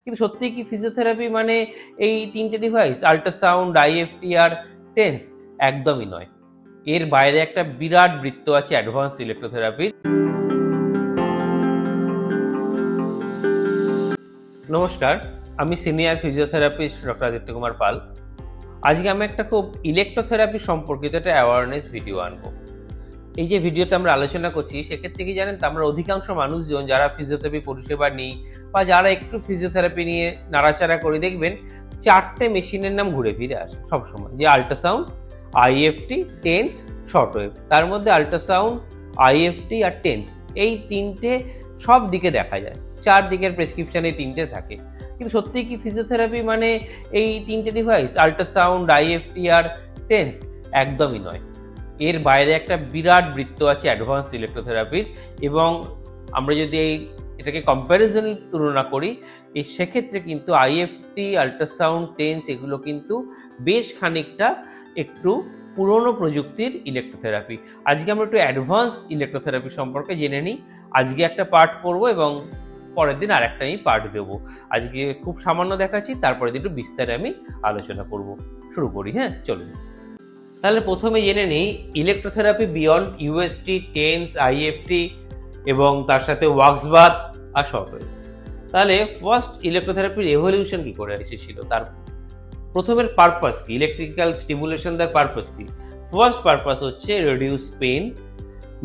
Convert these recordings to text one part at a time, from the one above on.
কিন্তু সত্যিই কি ফিজিওথেরাপি মানে এই তিনটে ডিভাইস, আল্ট্রাসাউন্ড, আইএফটি আর টেন্স? একদমই নয়। এর বাইরে একটা বিরাট বৃত্ত আছে অ্যাডভান্স ইলেকট্রোথেরাপির। নমস্কার, আমি senior physiotherapist doctor Aditya Kumar Pal. আজকে আমি একটা খুব ইলেকট্রোথেরাপি সম্পর্কিত একটা অ্যাওয়ারনেস ভিডিও আনবো। এই যে ভিডিওতে আমরা আলোচনা করছি, সেক্ষেত্রে কি জানেন তো, আমরা অধিকাংশ মানুষজন যারা ফিজিওথেরাপি পরিষেবা নিই বা যারা একটু ফিজিওথেরাপি নিয়ে নাড়াচাড়া করে, দেখবেন চারটে মেশিনের নাম ঘুরে ফিরে আসে সবসময়, যে আল্ট্রাসাউন্ড, আইএফটি, টেন্স, শর্টওয়েভ। তার মধ্যে আল্ট্রাসাউন্ড, আইএফটি আর টেন্স এই তিনটে সব দিকে দেখা যায়, চারদিকের প্রেসক্রিপশনে তিনটে থাকে। কিন্তু সত্যিই কি ফিজিওথেরাপি মানে এই তিনটে ডিভাইস, আল্ট্রাসাউন্ড, আইএফটি আর টেন্স? একদমই নয়। এর বাইরে একটা বিরাট বৃত্ত আছে অ্যাডভান্স ইলেকট্রোথেরাপির, এবং আমরা যদি এটাকে কম্প্যারিজন তুলনা করি, সেক্ষেত্রে কিন্তু আইএফটি, আল্ট্রাসাউন্ড, টেন্স এগুলো কিন্তু বেশ খানিকটা একটু পুরনো প্রযুক্তির ইলেকট্রোথেরাপি। আজকে আমরা একটু অ্যাডভান্স ইলেকট্রোথেরাপি সম্পর্কে জেনে নিই। আজকে একটা পার্ট করব এবং পরের দিন আরেকটা আমি পার্ট দেবো। আজকে খুব সামান্য দেখাচ্ছি, তারপরে দিন একটু বিস্তারে আমি আলোচনা করব। শুরু করি, হ্যাঁ চলুন। তাহলে প্রথমে জেনে নিই electrotherapy beyond UST, tense, IFT এবং তার সাথে ওয়াক্সবাথ আর শর্টওয়েভ। তাহলে ফার্স্ট ইলেকট্রোথেরাপির এভলিউশন কি করে এসেছিল, তার প্রথমের পারপাস কি, ইলেকট্রিক্যাল স্টিমুলেশন তার পারপাস কি? ফার্স্ট পারপাস হচ্ছে রিডিউস পেন,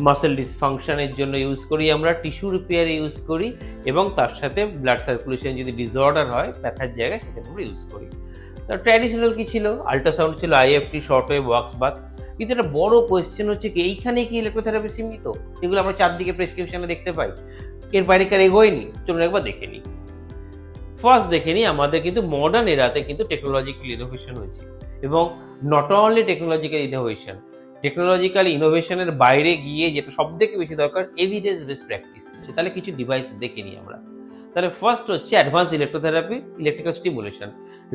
মাসেল ডিসফাংশনের জন্য ইউজ করি আমরা, টিস্যু রিপেয়ারে ইউজ করি, এবং তার সাথে ব্লাড সার্কুলেশন যদি ডিসঅর্ডার হয় ব্যথার জায়গায়, সেটা আমরা ইউজ করি। ট্র্যাডিশনাল কি ছিল? আল্ট্রাসাউন্ড ছিল, আইএফটি, শর্টওয়েভ, ওয়াক্সবাথ। কিন্তু একটা বড় কোয়েশ্চেন হচ্ছে কি, এইখানে কি ইলেকট্রোথেরাপি সীমিত, যেগুলো আমরা চারদিকে প্রেসক্রিপশনে দেখতে পাই? এর বাইরে কার এগোয়নি? চলুন একবার দেখে নিই। ফার্স্ট দেখে নিই, আমাদের কিন্তু মডার্ন এরাতে কিন্তু টেকনোলজিক্যাল ইনোভেশন হয়েছে, এবং not only technological innovation, technological ইনোভেশনের বাইরে গিয়ে যেটা সব থেকে বেশি দরকার, এভিডেন্স বেসড প্র্যাকটিস। তাহলে কিছু ডিভাইস দেখে নিই আমরা। তাহলে ফার্স্ট হচ্ছে advance electrotherapy, electrical stimulation.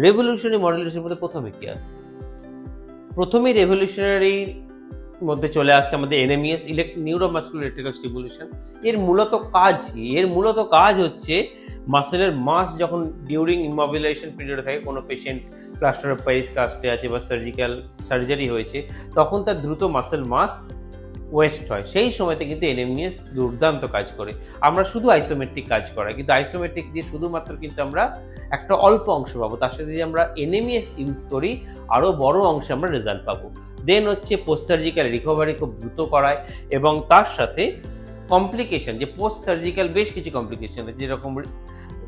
Revolutionary মডেলেশনের মধ্যে প্রথমে কি আছে? প্রথমেই রেভলিউশনারি মধ্যে চলে আসছে আমাদের এনএমইএস, নিউরোমাসকুলার ইলেকট্রিক্যাল স্টিমুলেশন। এর মূলত কাজ কি? এর মূলত কাজ হচ্ছে মাসেলের মাস যখন ডিউরিং ইমোবিলাইজেশন পিরিয়ডে থাকে, কোনো পেশেন্ট প্লাস্টার অফ প্যারিস কাস্টে আছে বা সার্জারি হয়েছে, তখন তার দ্রুত মাসেল মাস ওয়েস্ট হয়, সেই সময়তে কিন্তু এনএমইএস দুর্দান্ত কাজ করে। আমরা শুধু আইসোমেট্রিক কাজ করাই, কিন্তু আইসোমেট্রিক দিয়ে শুধুমাত্র কিন্তু আমরা একটা অল্প অংশ পাবো, তার সাথে যদি আমরা এনএমইএস ইউজ করি আরও বড় অংশে আমরা রেজাল্ট পাবো। দেন হচ্ছে পোস্ট সার্জিক্যাল রিকভারি খুব দ্রুত করায়, এবং তার সাথে কমপ্লিকেশন, যে পোস্ট সার্জিক্যাল বেশ কিছু কমপ্লিকেশন আছে, যেরকম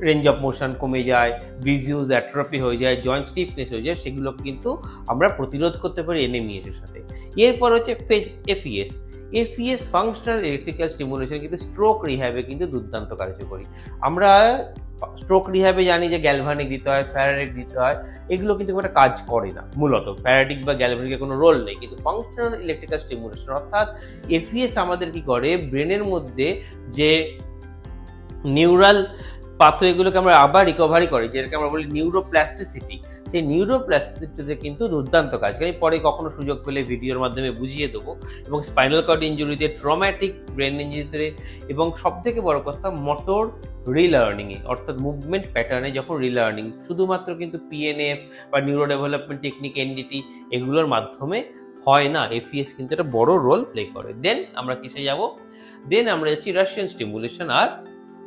রেঞ্জ অফ মোশন কমে যায়, ডিজিউজ অ্যাট্রফি হয়ে যায়, জয়েন্ট স্টিফনেস হয়ে যায়, সেগুলো কিন্তু আমরা প্রতিরোধ করতে পারি এনএমইএস এর সাথে। এরপর হচ্ছে FeS. FeS functional electrical stimulation কিন্তু স্ট্রোক রিহ্যাবে কিন্তু দুর্দান্ত কার্যকরী। আমরা স্ট্রোক রিহ্যাবে জানি যে গ্যালভানিক দিতে হয়, ফ্যারাডিক দিতে হয়, এগুলো কিন্তু একটা কাজ করে না। মূলত ফ্যারাডিক বা গ্যালভানিকের কোনো রোল নেই, কিন্তু ফাংশনাল ইলেকট্রিক্যাল স্টিমুলেশন অর্থাৎ এফইএস আমাদের কি করে, ব্রেনের মধ্যে যে নিউরাল পাথওয়েগুলোকে আমরা আবার রিকভারি করি, যেটাকে আমরা বলি নিউরোপ্লাস্টিসিটি, সেই নিউরোপ্লাস্টিসিটিতে কিন্তু দুর্দান্ত কাজ করে। পরে কখনো সুযোগ পেলে ভিডিওর মাধ্যমে বুঝিয়ে দেবো। এবং স্পাইনাল কর্ড ইঞ্জুরিতে, ট্রমাটিক ব্রেন ইঞ্জুরিতে, এবং সবথেকে বড় কথা মোটর রিলার্নিংয়ে, অর্থাৎ মুভমেন্ট প্যাটার্নে যখন রিলার্নিং, শুধুমাত্র কিন্তু পিএনএফ বা নিউরো ডেভেলপমেন্ট টেকনিক, এনডিটি এগুলোর মাধ্যমে হয় না, এফইএস কিন্তু একটা বড় রোল প্লে করে। দেন আমরা কিসে যাব? দেন আমরা যাচ্ছি রাশিয়ান স্টিমুলেশন আর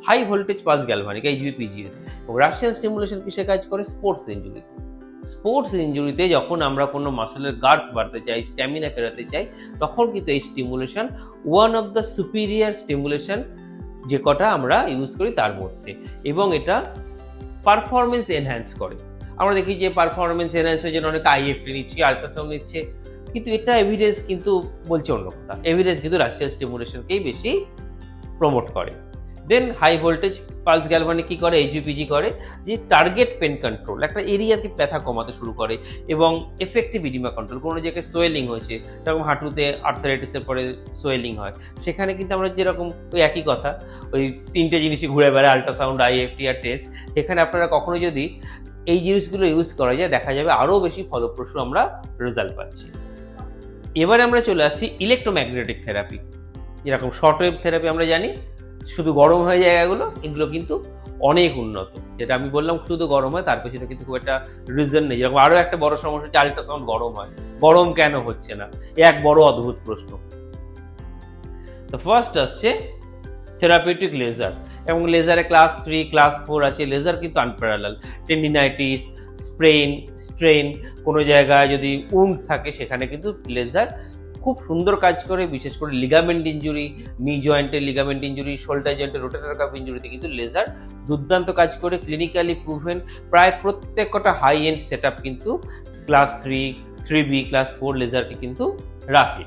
high voltage pulse galvanic, HVPGS. Russian stimulation কিসে কাজ করে? স্পোর্টস ইঞ্জুরিতে। স্পোর্টস ইঞ্জুরিতে যখন আমরা কোনো মাসেলের গার্ড বাড়তে চাই, স্ট্যামিনা ফেরাতে চাই, তখন কিন্তু এই stimulation one of the superior stimulation যে কটা আমরা ইউজ করি তার মধ্যে, এবং এটা পারফরমেন্স এনহ্যান্স করে। আমরা দেখি যে পারফরমেন্স এনহ্যান্সের জন্য অনেক আইএফটি নিচ্ছে, আল্ট্রাসাউন্ড নিচ্ছে, কিন্তু এটা এভিডেন্স কিন্তু বলছে অন্য কথা। এভিডেন্স কিন্তু রাশিয়ান স্টিমুলেশনকেই বেশি প্রমোট করে। দেন হাই ভোল্টেজ পালস গ্যালভানিক কি করে? এইচভিপিজি করে, যে টার্গেট পেন কন্ট্রোল, একটা এরিয়াতে ব্যথা কমাতে শুরু করে, এবং এফেক্টিভ ইডিমা কন্ট্রোল। কোনো জায়গায় সোয়েলিং হয়েছে, যেরকম হাঁটুতে আর্থারাইটিসের পরে সোয়েলিং হয়, সেখানে কিন্তু আমরা যেরকম ওই একই কথা, ওই তিনটে জিনিসই ঘুরে বেড়ায়, আল্ট্রাসাউন্ড, আইএফটি আর টেন্স, সেখানে আপনারা কখনো যদি এই জিনিসগুলো ইউজ করা যায়, দেখা যাবে আরও বেশি ফলপ্রসূ আমরা রেজাল্ট পাচ্ছি। এবারে আমরা চলে আসছি ইলেকট্রোম্যাগনেটিক থেরাপি। যেরকম শর্টওয়েভ থেরাপি আমরা জানি, শুধু গরম হয়ে জায়গাগুলো, এগুলো কিন্তু অনেক উন্নত। যেটা আমি বললাম শুধু গরম হয় তার পেছনে কিন্তু খুব একটা রিজন নেই। যেরকম আরো একটা বড় সমস্যা হচ্ছে আল্ট্রাসাউন্ড গরম হয়, গরম কেন হচ্ছে না, এক বড় অদ্ভুত প্রশ্ন। তো ফার্স্ট আসছে থেরাপিউটিক লেজার, এবং লেজারে ক্লাস 3 ক্লাস 4 আছে। লেজার কিন্তু আনপ্যারালাল। টেন্ডিনাইটিস, স্প্রেন, স্ট্রেন, কোনো জায়গায় যদি উন্ড থাকে সেখানে কিন্তু লেজার খুব সুন্দর কাজ করে। বিশেষ করে লিগামেন্ট ইঞ্জুরি, নি জয়েন্টের লিগামেন্ট ইঞ্জুরি, শোল্ডার জয়েন্টের রোটেটর কাফ ইঞ্জুরিতে কিন্তু লেজার দুর্দান্ত কাজ করে। Clinically proven. প্রায় প্রত্যেকটা হাই এন্ড সেট আপ কিন্তু ক্লাস 3, 3B, ক্লাস 4 লেজারকে কিন্তু রাখে।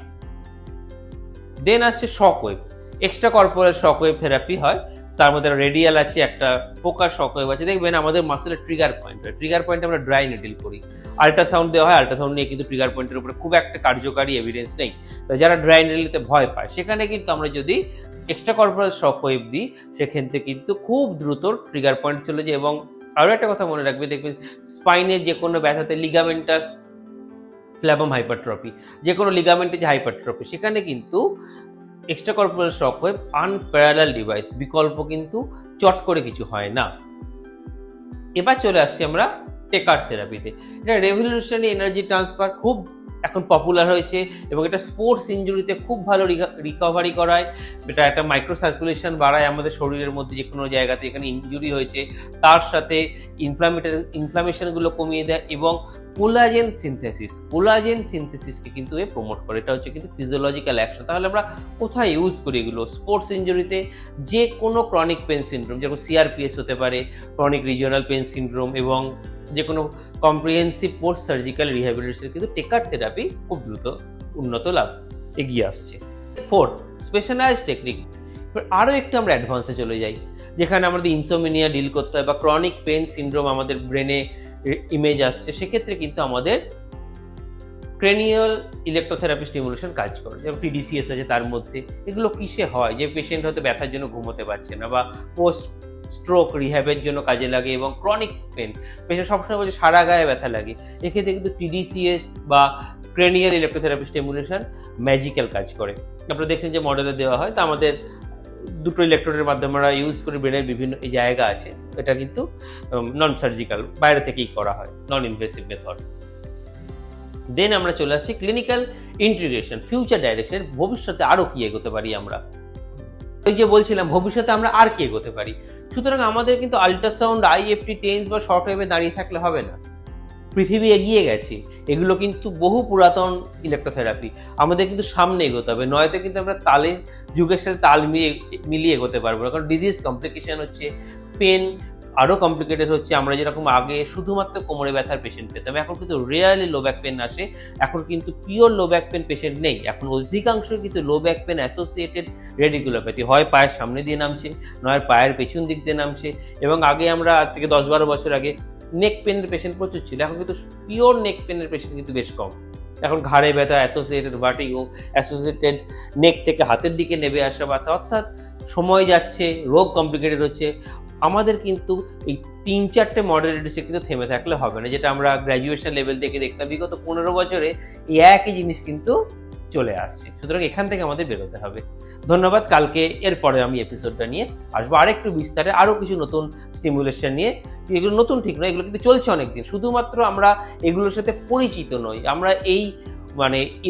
দেন আসছে shockwave. Extra corporal shockwave therapy হয়। তার মধ্যে রেডিয়াল আছে, একটা ফোকাস শকওয়েভ আছে। দেখবেন আমাদের মাসেলের ট্রিগার পয়েন্ট হয়, ট্রিগার পয়েন্টে আমরা ড্রাই নিডল করি। আল্ট্রাসাউন্ড দেওয়া হয়, আল্ট্রাসাউন্ড নিয়ে কিন্তু ট্রিগার পয়েন্টের উপরে খুব একটা কার্যকারী এভিডেন্স নেই। তো যারা ড্রাই নিডলতে ভয় পায় সেখানে কিন্তু আমরা যদি এক্সট্রা কর্পোরাল শকওয়েভ দিই সেখান থেকে কিন্তু খুব দ্রুত ট্রিগার পয়েন্ট চলে যায়। এবং আরও একটা কথা মনে রাখবে, দেখবেন স্পাইনের যে কোনো ব্যথাতে লিগামেন্টাস ফ্ল্যাবম হাইপারট্রফি, যে কোনো লিগামেন্টের যে হাইপারট্রফি, সেখানে কিন্তু extra corporal shockwave unparalleled device, বিকল্প কিন্তু চট করে কিছু হয় না। এবার চলে আসছি আমরা টেকার থেরাপিতে। এটা রেভলিউশনারি এনার্জি ট্রান্সফার, খুব এখন পপুলার হয়েছে এবং এটা স্পোর্টস ইঞ্জুরিতে খুব ভালো রিকভারি করায়। এটা একটা মাইক্রো সার্কুলেশন বাড়ায় আমাদের শরীরের মধ্যে, যে কোনো জায়গাতে এখানে ইঞ্জুরি হয়েছে তার সাথে ইনফ্লামেশনগুলো কমিয়ে দেয় এবং কোলাজেন সিনথেসিসকে কিন্তু প্রমোট করে। এটা হচ্ছে কিন্তু ফিজিওলজিক্যাল অ্যাকশন। তাহলে আমরা কোথায় ইউজ করি এগুলো? স্পোর্টস ইঞ্জুরিতে, যে কোনো ক্রনিক পেন সিনড্রোম, যেরকম সিআরপিএস হতে পারে, ক্রনিক রিজিওনাল পেন সিনড্রোম, এবং যে কোনো কম্প্রিহেন্সিভ পোস্ট সার্জিক্যাল রিহ্যাবিলিটেশন কিন্তু টেকার থেরাপি খুব দ্রুত উন্নত লাভ এগিয়ে আসছে। Fourth, specialised technique. আরও একটু আমরা অ্যাডভান্সে চলে যাই, যেখানে আমাদের ইনসোমিনিয়া ডিল করতে হয় বা ক্রনিক পেন সিনড্রোম আমাদের ব্রেনে ইমেজ আসছে, সেক্ষেত্রে কিন্তু আমাদের ক্রেনিয়াল ইলেকট্রোথেরাপি স্টিমুলেশন কাজ করে। যেমন টিডিসিএস আছে তার মধ্যে। এগুলো কিসে হয়? যে পেশেন্ট হয়তো ব্যথার জন্য ঘুমোতে পারছে না বা পোস্ট স্ট্রোক রিহ্যাবের জন্য কাজে লাগে, এবং ক্রনিক পেন পেশেন্ট সবসময় বলছে সারা গায়ে ব্যথা লাগে, এক্ষেত্রে কিন্তু টিডিসিএস বা ক্রেনিয়াল ইলেকট্রোথেরাপি স্টিমুলেশন ম্যাজিক্যাল কাজ করে। আপনারা দেখছেন যে মডেলে দেওয়া হয়, তো আমাদের দুটো ইলেকট্রোডের মাধ্যমে আমরা ইউজ করি ব্রেনের বিভিন্ন এই জায়গা আছে। এটা কিন্তু নন সার্জিক্যাল, বাইরে থেকেই করা হয়, নন ইনভেসিভ মেথড। দেন আমরা চলে আসছি ক্লিনিক্যাল ইন্টিগ্রেশন, ফিউচার ডাইরেকশন। ভবিষ্যতে আরও কি এগোতে পারি আমরা? ওই যে বলছিলাম ভবিষ্যতে আমরা আর কি এগোতে পারি। সুতরাং আমাদের কিন্তু আল্ট্রাসাউন্ড, আইএফটি, টেন্স বা শর্ট ওয়েভে দাঁড়িয়ে থাকলে হবে না। পৃথিবী এগিয়ে গেছে, এগুলো কিন্তু বহু পুরাতন ইলেকট্রোথেরাপি, আমাদের কিন্তু সামনে এগোতে হবে, নয়তো কিন্তু আমরা যুগের সাথে তাল মিলিয়ে এগোতে পারবো না। কারণ ডিজিজ কমপ্লিকেশন হচ্ছে, পেন আরও কমপ্লিকেটেড হচ্ছে। আমরা যেরকম আগে শুধুমাত্র কোমরে ব্যথার পেশেন্ট পেতাম, এখন কিন্তু রিয়েলি লো ব্যাক পেন আসে। এখন কিন্তু pure low back pain patient নেই, এখন অধিকাংশ কিন্তু low back pain associated radiculopathy, হয় পায়ের সামনে দিয়ে নামছে, নয় পায়ের পেছন দিক দিয়ে নামছে। এবং আগে আমরা আজ থেকে 10-12 বছর আগে নেক পেনের পেশেন্ট প্রচুর ছিল, এখন কিন্তু পিওর নেক পেনের পেশেন্ট কিন্তু বেশ কম। এখন ঘাড়ে ব্যথা, অ্যাসোসিয়েটেড ভার্টিগো, অ্যাসোসিয়েটেড নেক থেকে হাতের দিকে নেমে আসা ব্যথা, অর্থাৎ সময় যাচ্ছে, রোগ কমপ্লিকেটেড হচ্ছে। আমাদের কিন্তু এই 3-4টে মডেলিটিসে কিন্তু থেমে থাকলে হবে না, যেটা আমরা গ্র্যাজুয়েশন লেভেল থেকে দেখতাম। বিগত 15 বছরে এই একই জিনিস কিন্তু চলে আসছে। সুতরাং এখান থেকে আমাদের বেরোতে হবে। ধন্যবাদ। কালকে এরপরে আমি এপিসোডটা নিয়ে আসবো আরেকটু বিস্তারে, আরও কিছু নতুন স্টিমুলেশন নিয়ে। এগুলো নতুন ঠিক নয়, এগুলো কিন্তু চলছে অনেকদিন। শুধুমাত্র আমরা এগুলোর সাথে পরিচিত নই, আমরা এই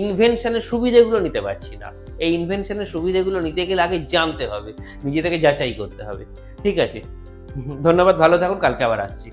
ইনভেনশনের সুবিধাগুলো নিতে পারছি না। এই ইনভেনশনের সুবিধাগুলো নিতে গেলে আগে জানতে হবে, নিজে থেকে যাচাই করতে হবে। ঠিক আছে, ধন্যবাদ, ভালো থাকুন, কালকে আবার আসছি।